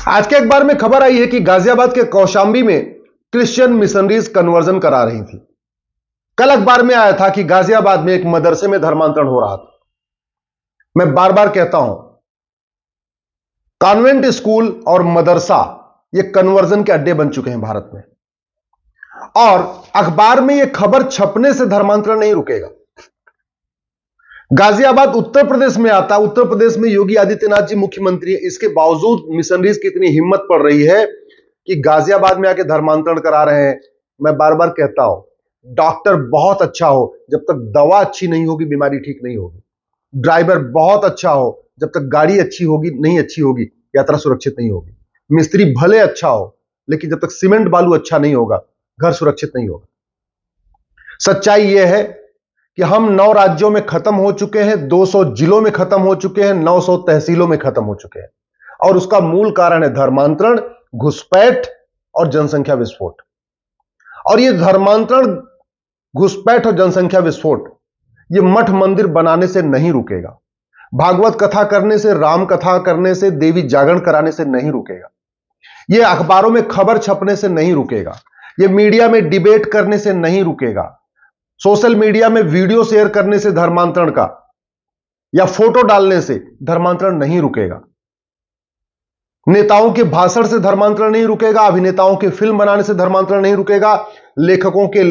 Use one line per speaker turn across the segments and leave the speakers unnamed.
आज के अखबार में खबर आई है कि गाजियाबाद के कौशांबी में क्रिश्चियन मिशनरीज कन्वर्जन करा रही थी। कल अखबार में आया था कि गाजियाबाद में एक मदरसे में धर्मांतरण हो रहा था। मैं बार बार कहता हूं, कॉन्वेंट स्कूल और मदरसा ये कन्वर्जन के अड्डे बन चुके हैं भारत में, और अखबार में यह खबर छपने से धर्मांतरण नहीं रुकेगा। गाजियाबाद उत्तर प्रदेश में आता, उत्तर प्रदेश में योगी आदित्यनाथ जी मुख्यमंत्री है, इसके बावजूद मिशनरीज की इतनी हिम्मत पड़ रही है कि गाजियाबाद में आके धर्मांतरण करा रहे हैं। मैं बार बार कहता हूं, डॉक्टर बहुत अच्छा हो, जब तक दवा अच्छी नहीं होगी बीमारी ठीक नहीं होगी। ड्राइवर बहुत अच्छा हो, जब तक गाड़ी अच्छी होगी नहीं अच्छी होगी यात्रा सुरक्षित नहीं होगी। मिस्त्री भले अच्छा हो, लेकिन जब तक सीमेंट बालू अच्छा नहीं होगा घर सुरक्षित नहीं होगा। सच्चाई यह है कि हम 9 राज्यों में खत्म हो चुके हैं, 200 जिलों में खत्म हो चुके हैं, 900 तहसीलों में खत्म हो चुके हैं, और उसका मूल कारण है धर्मांतरण, घुसपैठ और जनसंख्या विस्फोट। और यह धर्मांतरण, घुसपैठ और जनसंख्या विस्फोट यह मठ मंदिर बनाने से नहीं रुकेगा, भागवत कथा करने से, राम कथा करने से, देवी जागरण कराने से नहीं रुकेगा, यह अखबारों में खबर छपने से नहीं रुकेगा, यह मीडिया में डिबेट करने से नहीं रुकेगा, सोशल मीडिया में वीडियो शेयर करने से धर्मांतरण का या फोटो डालने से धर्मांतरण नहीं रुकेगा, नेताओं के भाषण से धर्मांतरण नहीं रुकेगा, अभिनेताओं के फिल्म बनाने से धर्मांतरण नहीं रुकेगा, लेखकों के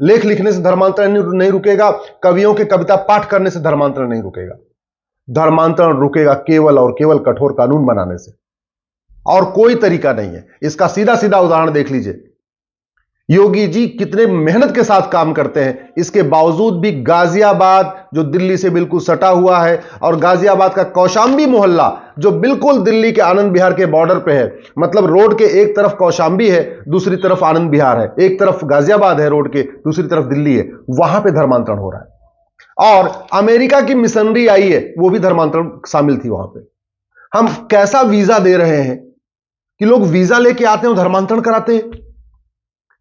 लेख लिखने से धर्मांतरण नहीं रुकेगा, कवियों के कविता पाठ करने से धर्मांतरण नहीं रुकेगा। धर्मांतरण रुकेगा केवल और केवल कठोर कानून बनाने से, और कोई तरीका नहीं है। इसका सीधा सीधा उदाहरण देख लीजिए। योगी जी कितने मेहनत के साथ काम करते हैं, इसके बावजूद भी गाजियाबाद जो दिल्ली से बिल्कुल सटा हुआ है, और गाजियाबाद का कौशांबी मोहल्ला जो बिल्कुल दिल्ली के आनंद विहार के बॉर्डर पे है, मतलब रोड के एक तरफ कौशांबी है, दूसरी तरफ आनंद विहार है, एक तरफ गाजियाबाद है रोड के, दूसरी तरफ दिल्ली है, वहां पे धर्मांतरण हो रहा है। और अमेरिका की मिशनरी आई है, वो भी धर्मांतरण शामिल थी वहां पे। हम कैसा वीजा दे रहे हैं कि लोग वीजा लेके आते हैं और धर्मांतरण कराते हैं,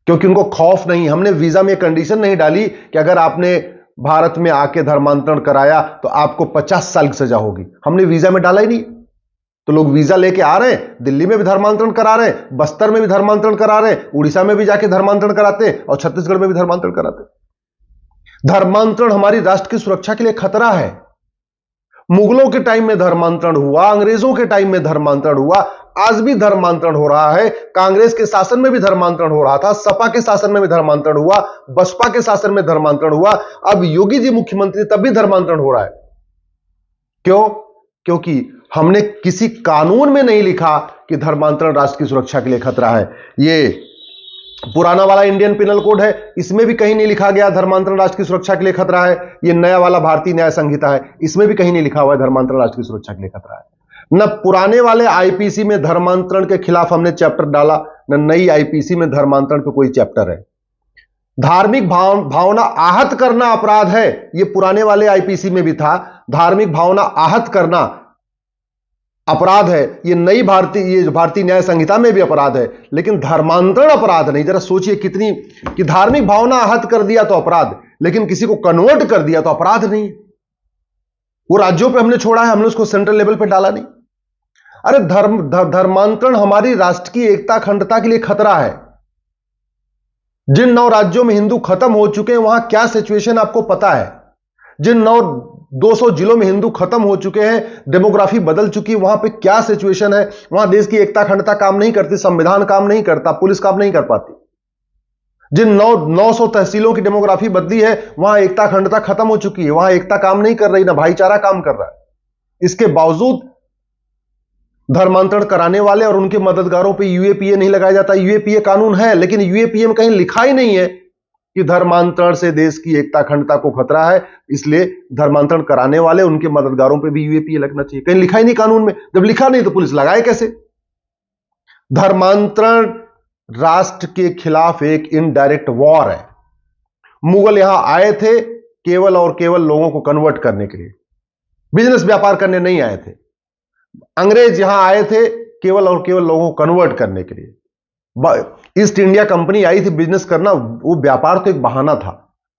क्योंकि उनको खौफ नहीं। हमने वीजा में कंडीशन नहीं डाली कि अगर आपने भारत में आके धर्मांतरण कराया तो आपको 50 साल की सजा होगी, हमने वीजा में डाला ही नहीं। तो लोग वीजा लेके आ रहे हैं, दिल्ली में भी धर्मांतरण करा रहे हैं, बस्तर में भी धर्मांतरण करा रहे हैं, उड़ीसा में भी जाके धर्मांतरण कराते हैं, और छत्तीसगढ़ में भी धर्मांतरण कराते हैं। धर्मांतरण हमारी राष्ट्र की सुरक्षा के लिए खतरा है। मुगलों के टाइम में धर्मांतरण हुआ, अंग्रेजों के टाइम में धर्मांतरण हुआ, आज भी धर्मांतरण हो रहा है। कांग्रेस के शासन में भी धर्मांतरण हो रहा था, सपा के शासन में भी धर्मांतरण हुआ, बसपा के शासन में धर्मांतरण हुआ, अब योगी जी मुख्यमंत्री तब भी धर्मांतरण हो रहा है। क्यों? क्योंकि हमने किसी कानून में नहीं लिखा कि धर्मांतरण राष्ट्र की सुरक्षा के लिए खतरा है। ये पुराना वाला इंडियन पिनल कोड है, इसमें भी कहीं नहीं लिखा गया धर्मांतरण राष्ट्र की सुरक्षा के लिए खतरा है। ये नया वाला भारतीय न्याय संहिता है, इसमें भी कहीं नहीं लिखा हुआ है धर्मांतरण राष्ट्र की सुरक्षा के लिए खतरा है। न पुराने वाले आईपीसी में धर्मांतरण के खिलाफ हमने चैप्टर डाला, न नई आईपीसी में धर्मांतरण पे कोई चैप्टर है। धार्मिक भावना आहत करना अपराध है, ये पुराने वाले आईपीसी में भी था। धार्मिक भावना आहत करना अपराध है, ये नई भारतीय न्याय संहिता में भी अपराध है, लेकिन धर्मांतरण अपराध नहीं। जरा सोचिए कितनी कि धार्मिक भावना आहत कर दिया तो अपराध, लेकिन किसी को कन्वर्ट कर दिया तो अपराध नहीं। वो राज्यों पे हमने छोड़ा है, हमने उसको सेंट्रल लेवल पे डाला नहीं। अरे धर्मांतरण हमारी राष्ट्र की एकता अखंडता के लिए खतरा है। जिन 9 राज्यों में हिंदू खत्म हो चुके हैं वहां क्या सिचुएशन आपको पता है। जिन 200 जिलों में हिंदू खत्म हो चुके हैं, डेमोग्राफी बदल चुकी है, वहां पे क्या सिचुएशन है। वहां देश की एकता अखंडता काम नहीं करती, संविधान काम नहीं करता, पुलिस काम नहीं कर पाती। जिन 900 तहसीलों की डेमोग्राफी बदली है, वहां एकता अखंडता खत्म हो चुकी है, वहां एकता काम नहीं कर रही, ना भाईचारा काम कर रहा है। इसके बावजूद धर्मांतरण कराने वाले और उनके मददगारों पे यूएपीए नहीं लगाया जाता। यूएपीए कानून है, लेकिन यूएपीए में कहीं लिखा ही नहीं है कि धर्मांतरण से देश की एकता अखंडता को खतरा है, इसलिए धर्मांतरण कराने वाले उनके मददगारों पे भी यूएपीए लगना चाहिए। कहीं लिखा ही नहीं कानून में। जब लिखा नहीं तो पुलिस लगाए कैसे? धर्मांतरण राष्ट्र के खिलाफ एक इनडायरेक्ट वॉर है। मुगल यहां आए थे केवल और केवल लोगों को कन्वर्ट करने के लिए, बिजनेस व्यापार करने नहीं आए थे। अंग्रेज यहां आए थे केवल और केवल लोगों को कन्वर्ट करने के लिए। ईस्ट इंडिया कंपनी आई थी बिजनेस करना, वो व्यापार तो एक बहाना था,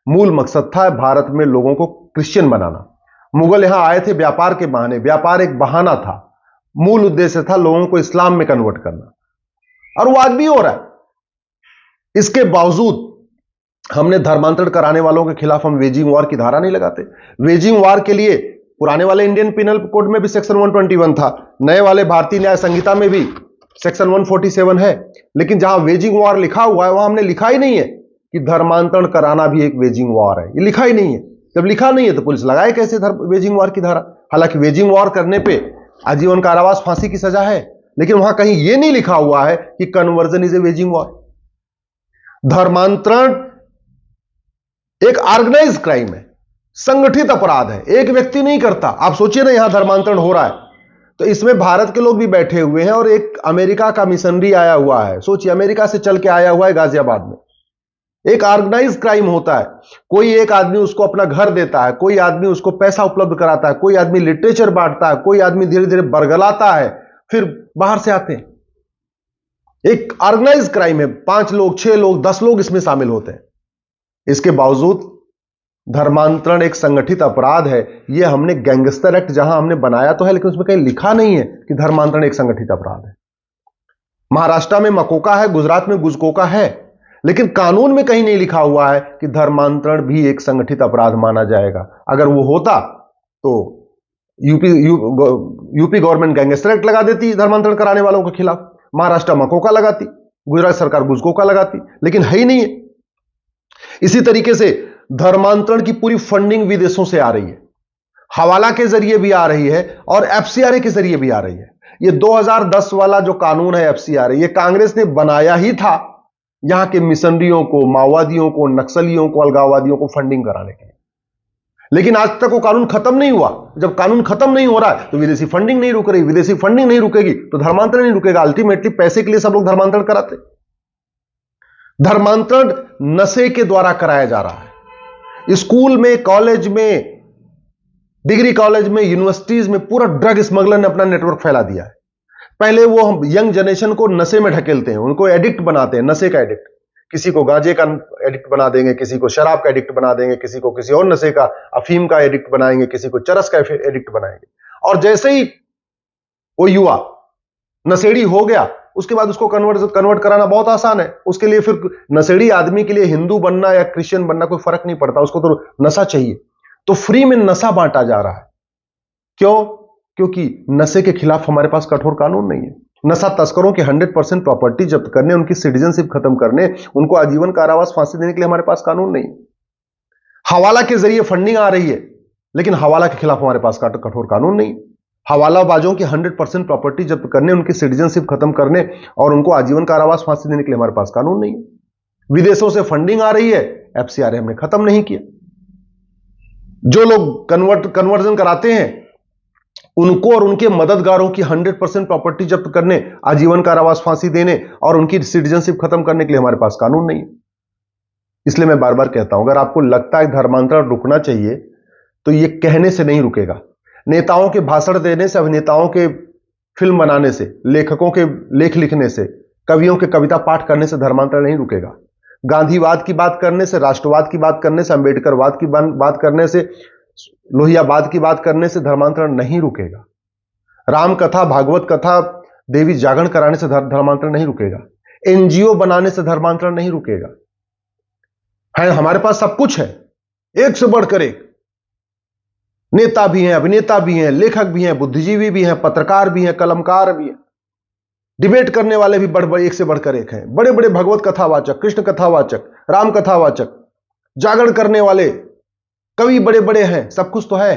मूल मकसद था भारत में लोगों को क्रिश्चियन बनाना। मुगल यहां आए थे व्यापार के बहाने, व्यापार एक बहाना था। मूल उद्देश्य था लोगों को इस्लाम में कन्वर्ट करना, और वो आज भी हो रहा है। इसके बावजूद हमने धर्मांतरण कराने वालों के खिलाफ हम वेजिंग वॉर की धारा नहीं लगाते। वेजिंग वॉर के लिए पुराने वाले इंडियन पिनल कोड में भी सेक्शन 121 था, नए वाले भारतीय न्याय संहिता में भी सेक्शन 147 है, लेकिन जहां वेजिंग वॉर लिखा हुआ है वहां हमने लिखा ही नहीं है कि धर्मांतरण कराना भी एक वेजिंग वॉर है। ये लिखा ही नहीं है। जब लिखा नहीं है तो पुलिस लगाए कैसे वेजिंग वॉर की धारा? हालांकि वेजिंग वॉर करने पे आजीवन कारावास, फांसी की सजा है, लेकिन वहां कहीं यह नहीं लिखा हुआ है कि conversion is a waging war. धर्मांतरण एक ऑर्गेनाइज क्राइम है, संगठित अपराध है, एक व्यक्ति नहीं करता। आप सोचिए ना, यहां धर्मांतरण हो रहा है तो इसमें भारत के लोग भी बैठे हुए हैं और एक अमेरिका का मिशनरी आया हुआ है। सोचिए, अमेरिका से चल के आया हुआ है गाजियाबाद में। एक ऑर्गेनाइज क्राइम होता है। कोई एक आदमी उसको अपना घर देता है, कोई आदमी उसको पैसा उपलब्ध कराता है, कोई आदमी लिटरेचर बांटता है, कोई आदमी धीरे धीरे बरगलाता है, फिर बाहर से आते हैं। एक ऑर्गेनाइज क्राइम है। 5 लोग, 6 लोग, 10 लोग इसमें शामिल होते हैं। इसके बावजूद धर्मांतरण एक संगठित अपराध है। यह हमने गैंगस्टर एक्ट जहां हमने बनाया तो है, लेकिन उसमें कहीं लिखा नहीं है कि धर्मांतरण एक संगठित अपराध है। महाराष्ट्र में मकोका है, गुजरात में गुजकोका है, लेकिन कानून में कहीं नहीं लिखा हुआ है कि धर्मांतरण भी एक संगठित अपराध माना जाएगा। अगर वो होता तो यूपी गवर्नमेंट गैंगस्टर एक्ट लगा देती धर्मांतरण कराने वालों के खिलाफ, महाराष्ट्र मकोका लगाती, गुजरात सरकार गुजकोका लगाती, लेकिन है ही नहीं है। इसी तरीके से धर्मांतरण की पूरी फंडिंग विदेशों से आ रही है, हवाला के जरिए भी आ रही है और एफसीआरए के जरिए भी आ रही है। यह 2010 वाला जो कानून है एफसीआरए, यह कांग्रेस ने बनाया ही था यहां के मिशनरियों को, माओवादियों को, नक्सलियों को, अलगाववादियों को फंडिंग कराने के लिए। लेकिन आज तक वो कानून खत्म नहीं हुआ। जब कानून खत्म नहीं हो रहा है तो विदेशी फंडिंग नहीं रुक रही। विदेशी फंडिंग नहीं रुकेगी तो धर्मांतरण नहीं रुकेगा। अल्टीमेटली पैसे के लिए सब लोग धर्मांतरण कराते। धर्मांतरण नशे के द्वारा कराया जा रहा है। स्कूल में, कॉलेज में, डिग्री कॉलेज में, यूनिवर्सिटीज में पूरा ड्रग स्मगलर ने अपना नेटवर्क फैला दिया है। पहले वो हम यंग जनरेशन को नशे में ढकेलते हैं, उनको एडिक्ट बनाते हैं, नशे का एडिक्ट। किसी को गांजे का एडिक्ट बना देंगे, किसी को शराब का एडिक्ट बना देंगे, किसी को किसी और नशे का, अफीम का एडिक्ट बनाएंगे, किसी को चरस का एडिक्ट बनाएंगे। और जैसे ही वो युवा नशेड़ी हो गया, उसके बाद उसको कन्वर्ट कराना बहुत आसान है। उसके लिए फिर नशेड़ी आदमी के लिए हिंदू बनना या क्रिश्चियन बनना कोई फर्क नहीं पड़ता, उसको तो नशा चाहिए। तो फ्री में नशा बांटा जा रहा है। क्यों? क्योंकि नशे के खिलाफ हमारे पास कठोर कानून नहीं है। नशा तस्करों की 100% प्रॉपर्टी जब्त करने, उनकी सिटीजनशिप खत्म करने, उनको आजीवन कारावास, फांसी देने के लिए हमारे पास कानून नहीं है। हवाला के जरिए फंडिंग आ रही है, लेकिन हवाला के खिलाफ हमारे पास कठोर कानून नहीं। हवालाबाजों की 100% प्रॉपर्टी जब्त करने, उनकी सिटीजनशिप खत्म करने और उनको आजीवन कारावास, फांसी देने के लिए हमारे पास कानून नहीं है। विदेशों से फंडिंग आ रही है, एफसीआरए हमने खत्म नहीं किया। जो लोग कन्वर्जन कराते हैं उनको और उनके मददगारों की 100% प्रॉपर्टी जब्त करने, आजीवन कारावास, फांसी देने और उनकी सिटीजनशिप खत्म करने के लिए हमारे पास कानून नहीं है। इसलिए मैं बार बार कहता हूं, अगर आपको लगता है धर्मांतरण रुकना चाहिए तो यह कहने से नहीं रुकेगा। नेताओं के भाषण देने से, अभिनेताओं के फिल्म बनाने से, लेखकों के लेख लिखने से, कवियों के कविता पाठ करने से धर्मांतरण नहीं रुकेगा। गांधीवाद की बात करने से, राष्ट्रवाद की बात करने से, अंबेडकरवाद की बात करने से, लोहियावाद की बात करने से धर्मांतरण नहीं रुकेगा। राम कथा, भागवत कथा, देवी जागरण कराने से धर्मांतरण नहीं रुकेगा। एनजीओ बनाने से धर्मांतरण नहीं रुकेगा। है, हमारे पास सब कुछ है, एक से बढ़कर एक। नेता भी हैं, अभिनेता भी हैं, लेखक भी हैं, बुद्धिजीवी भी हैं, पत्रकार भी हैं, कलमकार भी हैं, डिबेट करने वाले भी एक से बढ़कर एक हैं। बड़े बड़े भगवत कथावाचक, कृष्ण कथावाचक, राम कथावाचक, जागरण करने वाले कवि बड़े बड़े हैं। सब कुछ तो है,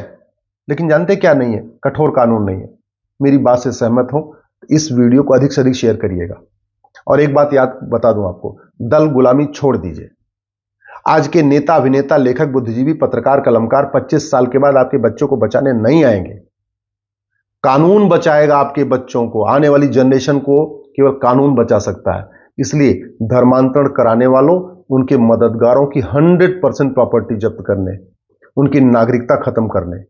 लेकिन जानते क्या नहीं है? कठोर कानून नहीं है। मेरी बात से सहमत हो तो इस वीडियो को अधिक से अधिक शेयर करिएगा। और एक बात याद बता दूं आपको, दल गुलामी छोड़ दीजिए। आज के नेता, अभिनेता, लेखक, बुद्धिजीवी, पत्रकार, कलमकार 25 साल के बाद आपके बच्चों को बचाने नहीं आएंगे। कानून बचाएगा आपके बच्चों को। आने वाली जनरेशन को केवल कानून बचा सकता है। इसलिए धर्मांतरण कराने वालों, उनके मददगारों की 100% प्रॉपर्टी जब्त करने, उनकी नागरिकता खत्म करने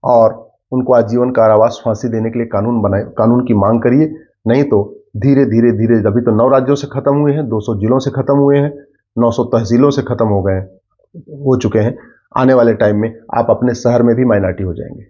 और उनको आजीवन कारावास, फांसी देने के लिए कानून बनाए, कानून की मांग करिए। नहीं तो धीरे धीरे धीरे, अभी तो 9 राज्यों से खत्म हुए हैं, 200 जिलों से खत्म हुए हैं, 900 तहसीलों से खत्म हो चुके हैं। आने वाले टाइम में आप अपने शहर में भी माइनॉरिटी हो जाएंगे।